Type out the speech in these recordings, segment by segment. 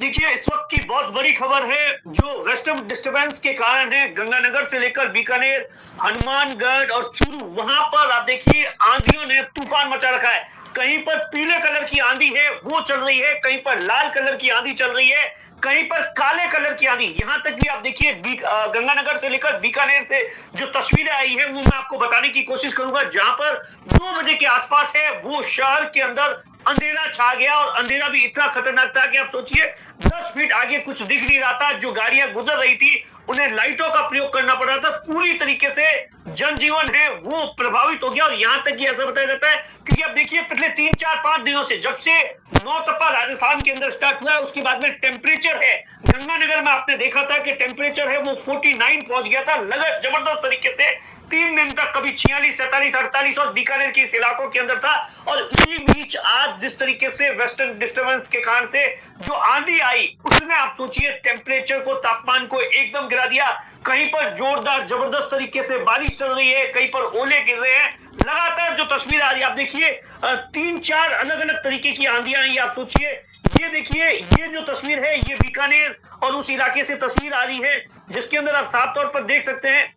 देखिए, इस वक्त की बहुत बड़ी खबर है जो वेस्टर्न डिस्टरबेंस के कारण है। गंगानगर से लेकर बीकानेर, हनुमानगढ़ और चूरू, वहां पर आप देखिए आंधियों ने तूफान मचा रखा है। कहीं पर पीले कलर की आंधी है वो चल रही है, कहीं पर लाल कलर की आंधी चल रही है, कहीं पर काले कलर की आंधी। यहां तक भी आप देखिए गंगानगर से लेकर बीकानेर से जो तस्वीरें आई है वो मैं आपको बताने की कोशिश करूंगा। जहां पर 2 बजे के आसपास है वो शहर के अंदर अंधेरा छा गया, और अंधेरा भी इतना खतरनाक था कि आप सोचिए 10 फीट आगे कुछ दिख नहीं रहा था। जो गाड़ियां गुजर रही थी उन्हें लाइटों का प्रयोग करना पड़ रहा था। पूरी तरीके से जनजीवन है वो प्रभावित हो गया। और यहां तक कि ऐसा बताया जाता है, क्योंकि अब देखिए पिछले 3-4-5 दिनों से जब से नौतपा राजस्थान के अंदर स्टार्ट हुआ है, उसके बाद में टेम्परेचर है गंगानगर में आपने देखा था कि टेम्परेचर है वो 49 पहुंच गया था लगभग जबरदस्त तरीके से 3 दिन तक, कभी 46, 47, 48 और बीकानेर के इस इलाकों के अंदर था। और उसी बीच आज जिस तरीके से वेस्टर्न डिस्टर्बेंस के कारण से जो आंधी आई उसने आप सोचिए टेम्परेचर को, तापमान को एकदम गिरा दिया। कहीं पर जोरदार जबरदस्त तरीके से बारिश चल रही है, कहीं पर ओले गिर रहे हैं। लगातार जो तस्वीर आ रही है आप देखिए 3-4 अलग अलग तरीके की आंधियां आई। आप सोचिए ये देखिए, ये जो तस्वीर है ये बीकानेर और उस इलाके से तस्वीर आ रही है, जिसके अंदर आप साफ तौर पर देख सकते हैं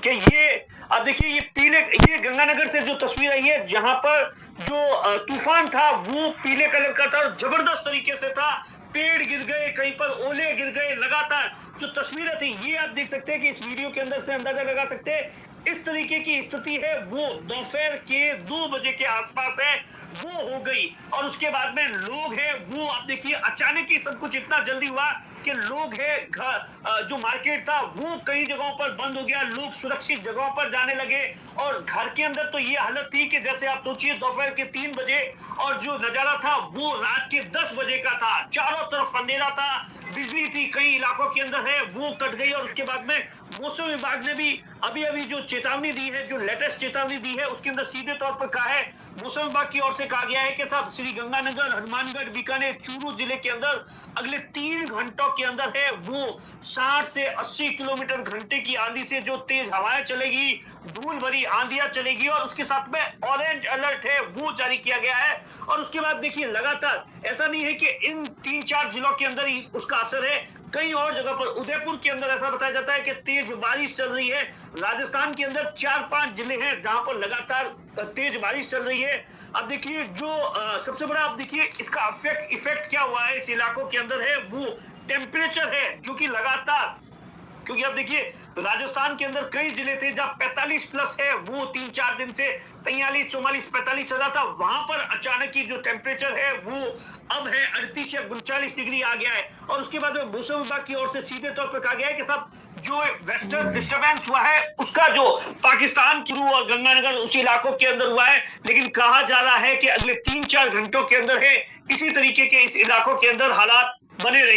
कि ये अब देखिए ये गंगानगर से जो तस्वीर आई है, जहां पर जो तूफान था वो पीले कलर का था और जबरदस्त तरीके से था। पेड़ गिर गए, कहीं पर ओले गिर गए। लगातार जो तस्वीरें थी ये आप देख सकते हैं कि इस वीडियो के अंदर से अंदाजा लगा सकते हैं इस तरीके की स्थिति है वो दोपहर के 2 बजे के आसपास है वो हो गई। और उसके बाद में लोग हैं वो आप देखिए अचानक ही सब कुछ इतना जल्दी हुआ कि लोग है जो मार्केट था वो कई जगहों पर बंद हो गया। लोग सुरक्षित जगहों पर जाने लगे और घर के अंदर तो ये हालत थी कि जैसे आप सोचिए दोपहर के 3 बजे और जो नजारा था वो रात के 10 बजे का था। चारों तरफ अंधेरा था, बिजली थी कई इलाकों के अंदर है वो कट गई। और उसके बाद में मौसम विभाग ने भी अभी जो चेतावनी दी है, जो लेटेस्ट चेतावनी दी है, उसके अंदर सीधे तौर पर कहा है, मौसम विभाग की ओर से कहा गया है कि साहब श्री गंगानगर, हनुमानगढ़, बीकानेर, चूरू जिले के अंदर अगले 3 घंटों के अंदर है वो 60 से 80 किलोमीटर घंटे की आंधी से जो तेज हवाएं चलेगी, धूल भरी आंधियां चलेगी। और उसके साथ में ऑरेंज अलर्ट है वो जारी किया गया है। और उसके बाद देखिए लगातार ऐसा नहीं है कि इन 3-4 जिलों के अंदर ही उसका असर है, कई और जगह पर उदयपुर के अंदर ऐसा बताया जाता है कि तेज बारिश चल रही है। राजस्थान के अंदर 4-5 जिले हैं जहां पर लगातार तेज बारिश चल रही है। अब देखिए जो सबसे बड़ा आप देखिए इसका इफेक्ट क्या हुआ है इस इलाकों के अंदर है वो टेम्परेचर है जो कि लगातार, क्योंकि अब देखिए राजस्थान के अंदर कई जिले थे जहां 45 प्लस है वो 3-4 दिन से 43, 44, 45 चल रहा था। वहां पर अचानक ही जो टेम्परेचर है वो अब है 38 या 39 डिग्री आ गया है। और उसके बाद में मौसम विभाग की ओर से सीधे तौर पर कहा गया है कि सब जो वेस्टर्न डिस्टर्बेंस हुआ है उसका जो पाकिस्तान की और गंगानगर उस इलाकों के अंदर हुआ है, लेकिन कहा जा रहा है कि अगले 3-4 घंटों के अंदर है इसी तरीके के इस इलाकों के अंदर हालात बने रहे।